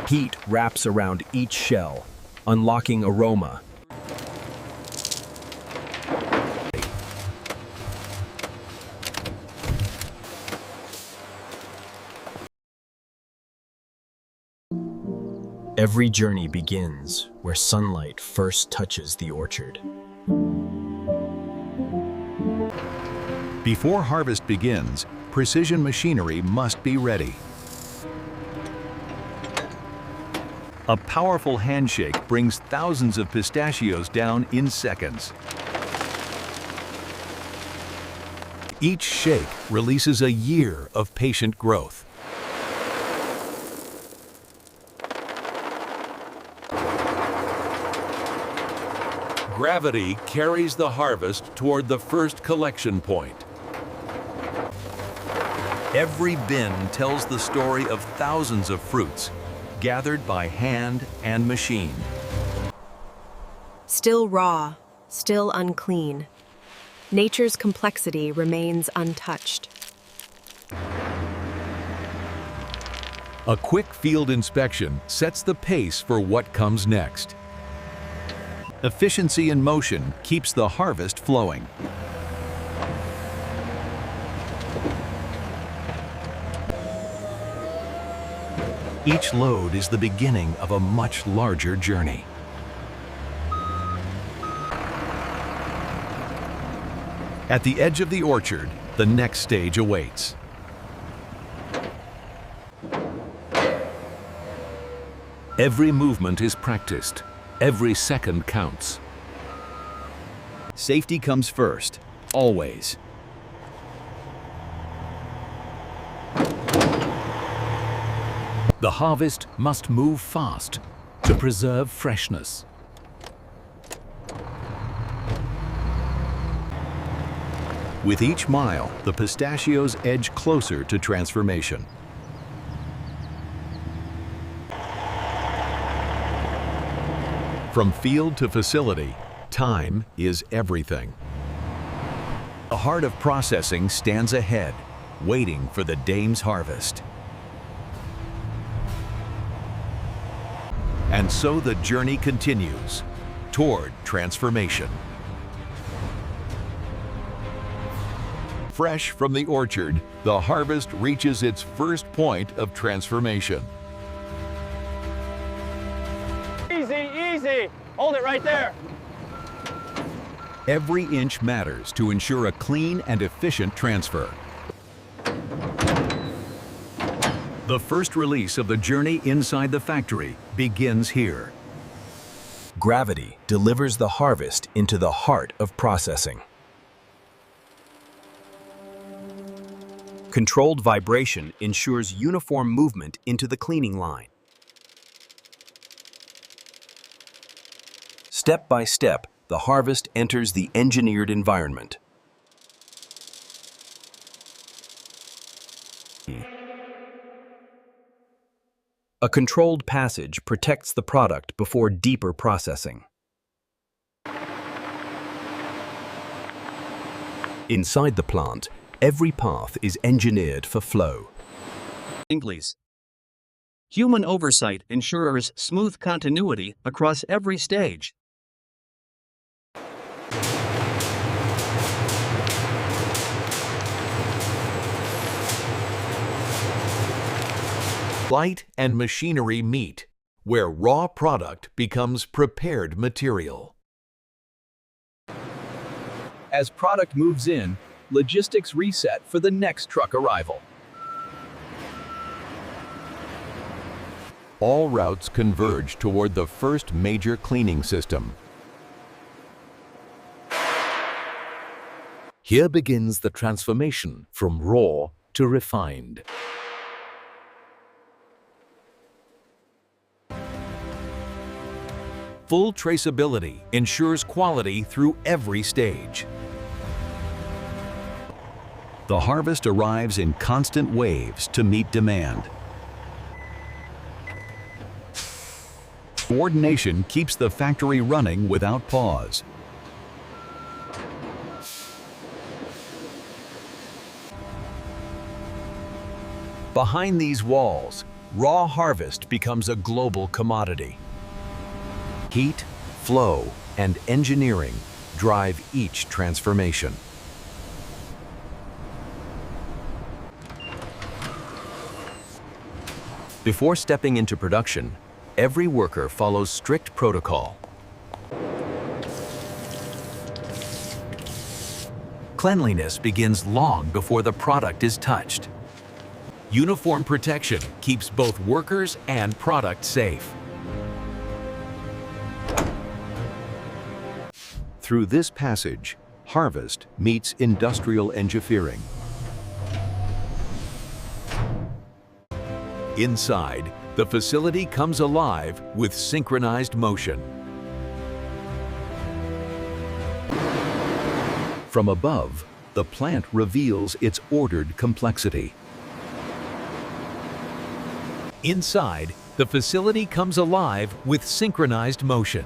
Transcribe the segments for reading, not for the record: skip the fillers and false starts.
Heat wraps around each shell, unlocking aroma. Every journey begins where sunlight first touches the orchard. Before harvest begins, precision machinery must be ready. A powerful handshake brings thousands of pistachios down in seconds. Each shake releases a year of patient growth. Gravity carries the harvest toward the first collection point. Every bin tells the story of thousands of fruits, gathered by hand and machine. Still raw, still unclean. Nature's complexity remains untouched. A quick field inspection sets the pace for what comes next. Efficiency in motion keeps the harvest flowing. Each load is the beginning of a much larger journey. At the edge of the orchard, the next stage awaits. Every movement is practiced. Every second counts. Safety comes first, always. The harvest must move fast to preserve freshness. With each mile, the pistachios edge closer to transformation. From field to facility, time is everything. The heart of processing stands ahead, waiting for the dame's harvest. And so the journey continues toward transformation. Fresh from the orchard, the harvest reaches its first point of transformation. Easy. Hold it right there. Every inch matters to ensure a clean and efficient transfer. The first release of the journey inside the factory begins here. Gravity delivers the harvest into the heart of processing. Controlled vibration ensures uniform movement into the cleaning line. Step by step, the harvest enters the engineered environment. A controlled passage protects the product before deeper processing. Inside the plant, every path is engineered for flow. English. Human oversight ensures smooth continuity across every stage. Light and machinery meet, where raw product becomes prepared material. As product moves in, logistics reset for the next truck arrival. All routes converge toward the first major cleaning system. Here begins the transformation from raw to refined. Full traceability ensures quality through every stage. The harvest arrives in constant waves to meet demand. Coordination keeps the factory running without pause. Behind these walls, raw harvest becomes a global commodity. Heat, flow, and engineering drive each transformation. Before stepping into production, every worker follows strict protocol. Cleanliness begins long before the product is touched. Uniform protection keeps both workers and product safe. Through this passage, harvest meets industrial engineering. Inside, the facility comes alive with synchronized motion. From above, the plant reveals its ordered complexity. Inside, the facility comes alive with synchronized motion.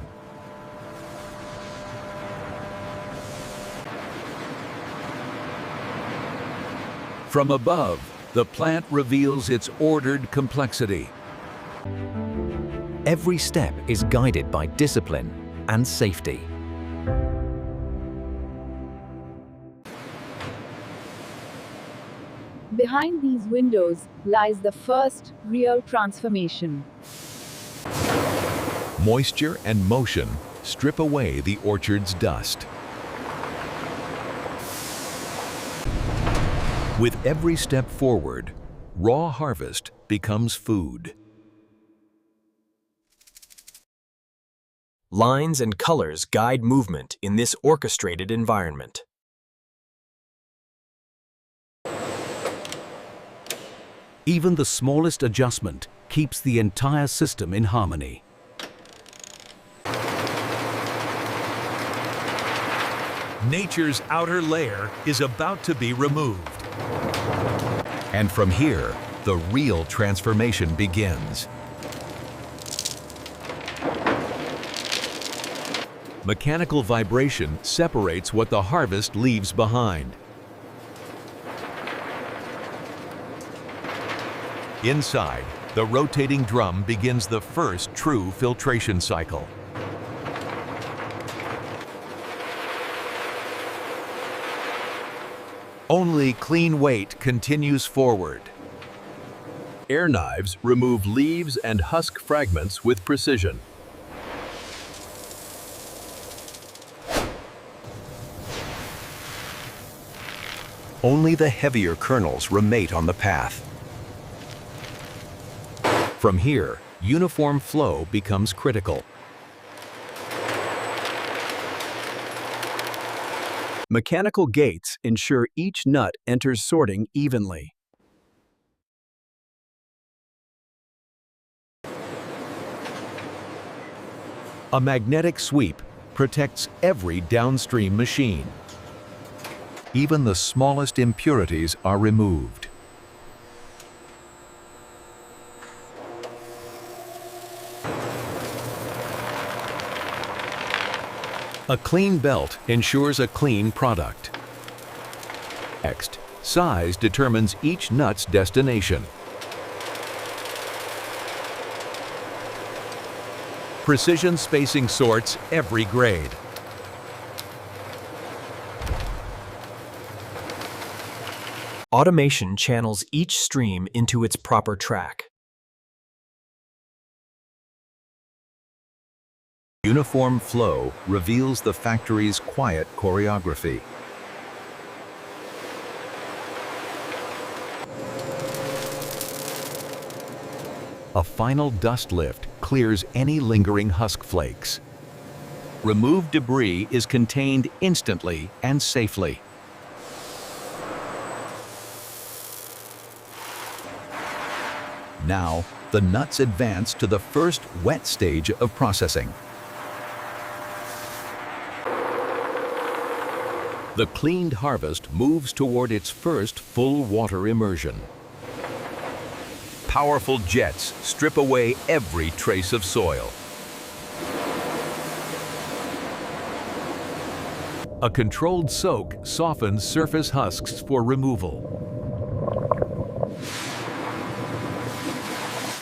From above, the plant reveals its ordered complexity. Every step is guided by discipline and safety. Behind these windows lies the first real transformation. Moisture and motion strip away the orchard's dust. With every step forward, raw harvest becomes food. Lines and colors guide movement in this orchestrated environment. Even the smallest adjustment keeps the entire system in harmony. Nature's outer layer is about to be removed. And from here, the real transformation begins. Mechanical vibration separates what the harvest leaves behind. Inside, the rotating drum begins the first true filtration cycle. Only clean weight continues forward. Air knives remove leaves and husk fragments with precision. Only the heavier kernels remain on the path. From here, uniform flow becomes critical. Mechanical gates ensure each nut enters sorting evenly. A magnetic sweep protects every downstream machine. Even the smallest impurities are removed. A clean belt ensures a clean product. Next, size determines each nut's destination. Precision spacing sorts every grade. Automation channels each stream into its proper track. Uniform flow reveals the factory's quiet choreography. A final dust lift clears any lingering husk flakes. Removed debris is contained instantly and safely. Now, the nuts advance to the first wet stage of processing. The cleaned harvest moves toward its first full water immersion. Powerful jets strip away every trace of soil. A controlled soak softens surface husks for removal.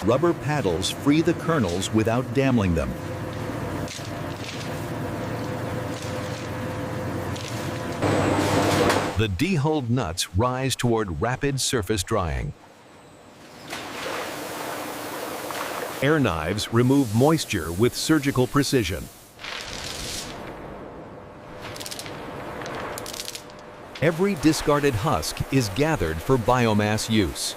Rubber paddles free the kernels without dammling them. The dehulled nuts rise toward rapid surface drying. Air knives remove moisture with surgical precision. Every discarded husk is gathered for biomass use.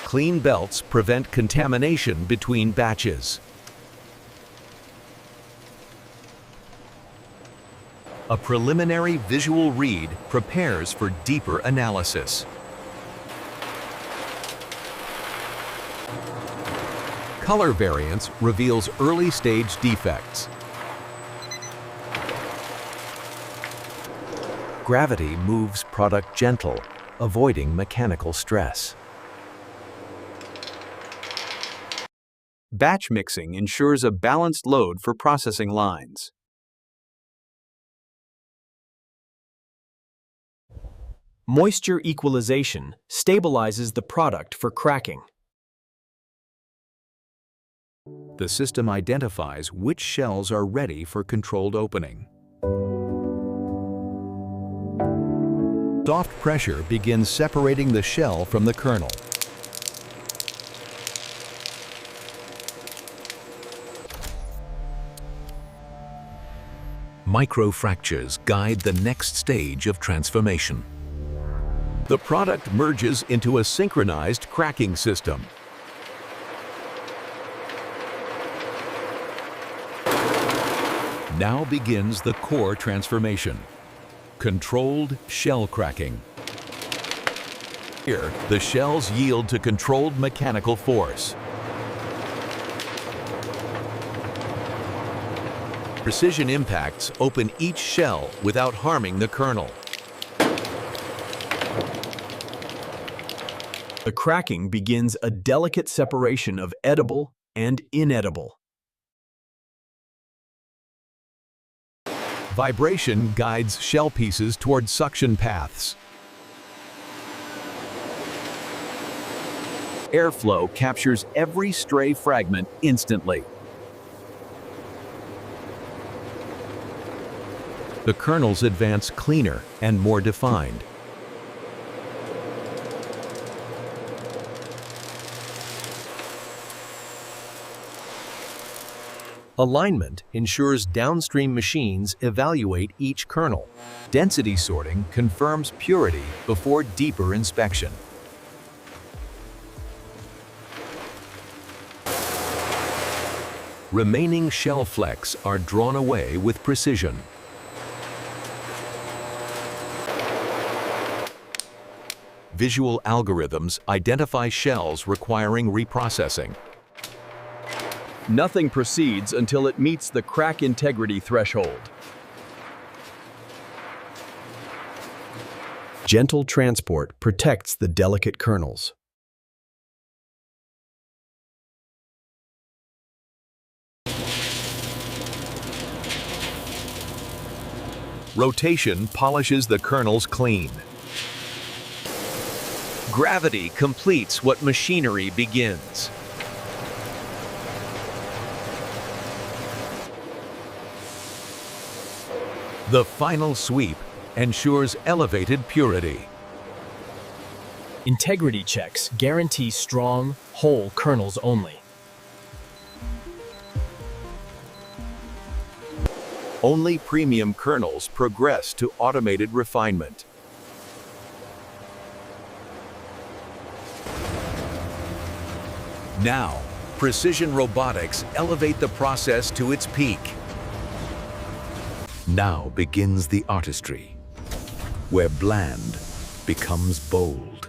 Clean belts prevent contamination between batches. A preliminary visual read prepares for deeper analysis. Color variance reveals early-stage defects. Gravity moves product gentle, avoiding mechanical stress. Batch mixing ensures a balanced load for processing lines. Moisture equalization stabilizes the product for cracking. The system identifies which shells are ready for controlled opening. Soft pressure begins separating the shell from the kernel. Microfractures guide the next stage of transformation. The product merges into a synchronized cracking system. Now begins the core transformation. Controlled shell cracking. Here, the shells yield to controlled mechanical force. Precision impacts open each shell without harming the kernel. The cracking begins a delicate separation of edible and inedible. Vibration guides shell pieces toward suction paths. Airflow captures every stray fragment instantly. The kernels advance cleaner and more defined. Alignment ensures downstream machines evaluate each kernel. Density sorting confirms purity before deeper inspection. Remaining shell flecks are drawn away with precision. Visual algorithms identify shells requiring reprocessing. Nothing proceeds until it meets the crack integrity threshold. Gentle transport protects the delicate kernels. Rotation polishes the kernels clean. Gravity completes what machinery begins. The final sweep ensures elevated purity. Integrity checks guarantee strong, whole kernels only. Only premium kernels progress to automated refinement. Now, precision robotics elevate the process to its peak. Now begins the artistry, where bland becomes bold.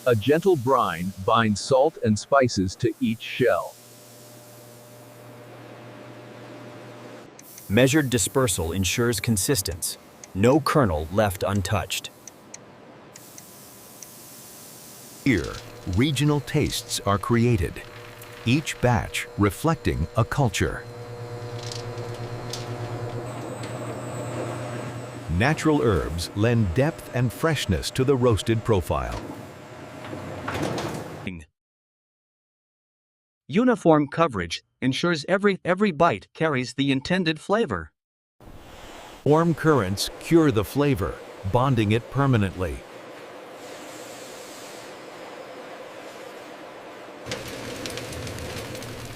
A gentle brine binds salt and spices to each shell. Measured dispersal ensures consistency. No kernel left untouched. Here, regional tastes are created, each batch reflecting a culture. Natural herbs lend depth and freshness to the roasted profile. Uniform coverage ensures every bite carries the intended flavor. Warm currents cure the flavor, bonding it permanently.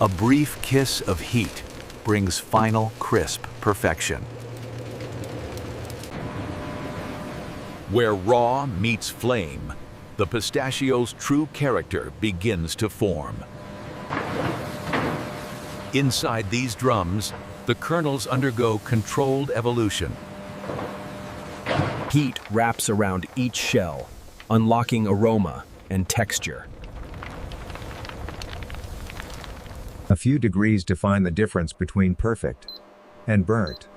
A brief kiss of heat brings final crisp perfection. Where raw meets flame, the pistachio's true character begins to form. Inside these drums, the kernels undergo controlled evolution. Heat wraps around each shell, unlocking aroma and texture. A few degrees define the difference between perfect and burnt.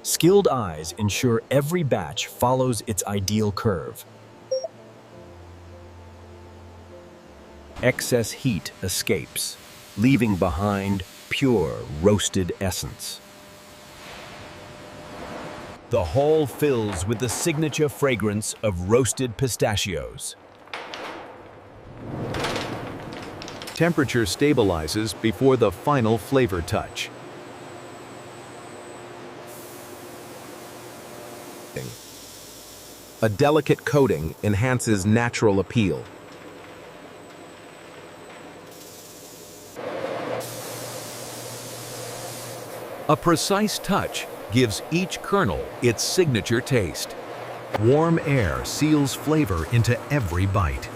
Skilled eyes ensure every batch follows its ideal curve. Excess heat escapes, leaving behind pure roasted essence. The hall fills with the signature fragrance of roasted pistachios. Temperature stabilizes before the final flavor touch. A delicate coating enhances natural appeal. A precise touch gives each kernel its signature taste. Warm air seals flavor into every bite.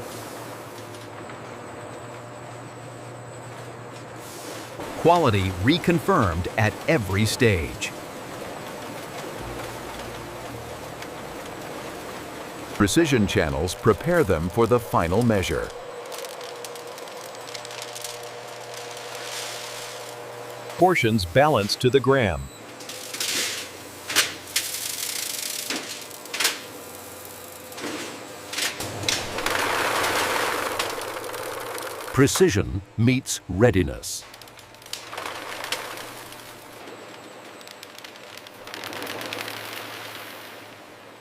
Quality reconfirmed at every stage. Precision channels prepare them for the final measure. Portions balanced to the gram. Precision meets readiness.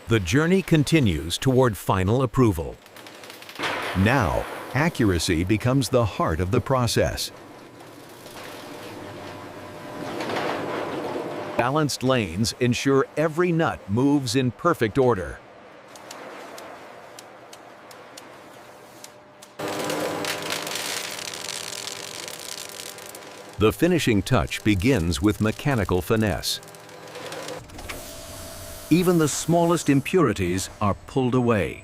The journey continues toward final approval. Now, accuracy becomes the heart of the process. Balanced lanes ensure every nut moves in perfect order. The finishing touch begins with mechanical finesse. Even the smallest impurities are pulled away.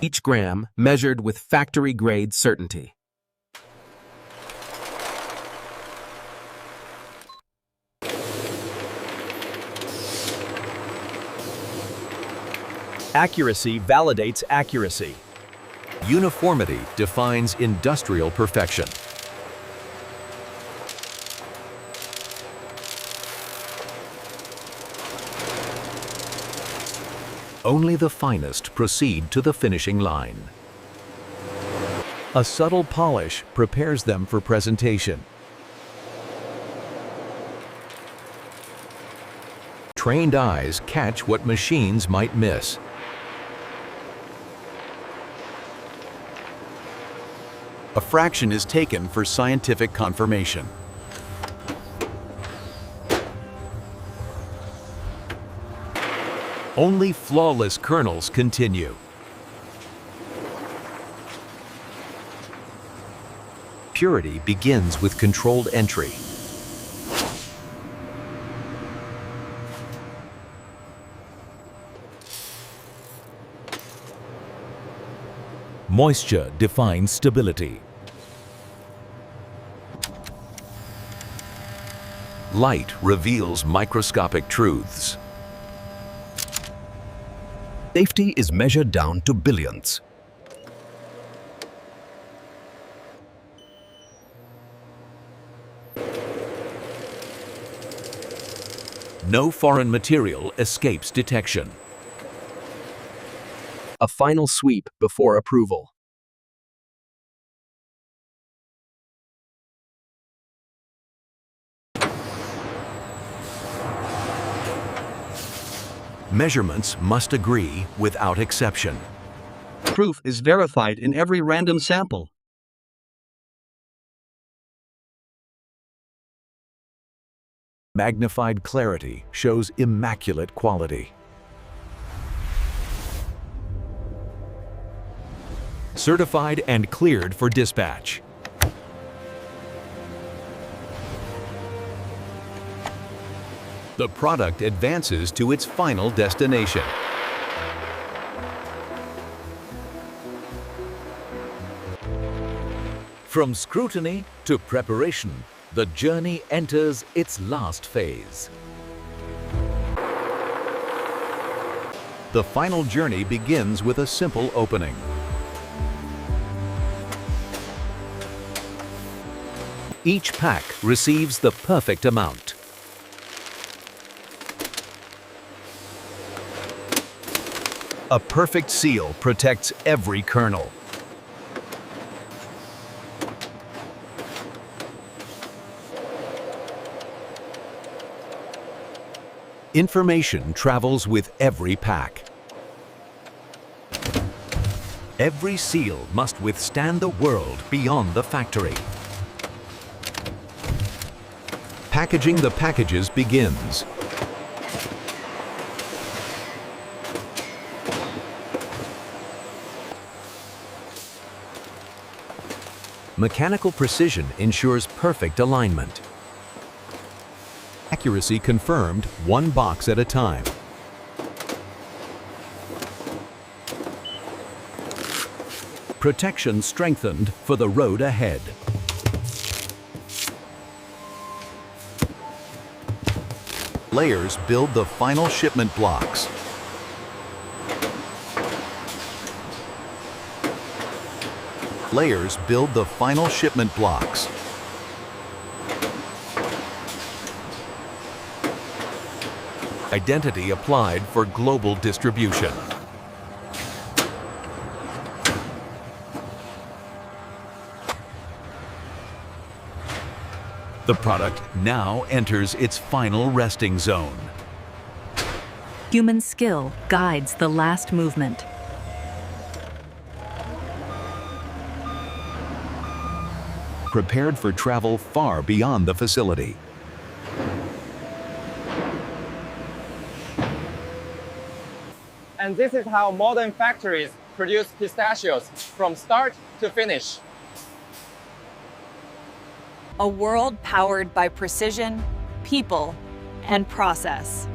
Each gram measured with factory-grade certainty. Accuracy validates accuracy. Uniformity defines industrial perfection. Only the finest proceed to the finishing line. A subtle polish prepares them for presentation. Trained eyes catch what machines might miss. A fraction is taken for scientific confirmation. Only flawless kernels continue. Purity begins with controlled entry. Moisture defines stability. Light reveals microscopic truths. Safety is measured down to billionths. No foreign material escapes detection. A final sweep before approval. Measurements must agree without exception. Proof is verified in every random sample. Magnified clarity shows immaculate quality. Certified and cleared for dispatch. The product advances to its final destination. From scrutiny to preparation, the journey enters its last phase. The final journey begins with a simple opening. Each pack receives the perfect amount. A perfect seal protects every kernel. Information travels with every pack. Every seal must withstand the world beyond the factory. Packaging the packages begins. Mechanical precision ensures perfect alignment. Accuracy confirmed, one box at a time. Protection strengthened for the road ahead. Layers build the final shipment blocks. Layers build the final shipment blocks. Identity applied for global distribution. The product now enters its final resting zone. Human skill guides the last movement. Prepared for travel far beyond the facility. And this is how modern factories produce pistachios from start to finish. A world powered by precision, people, and process.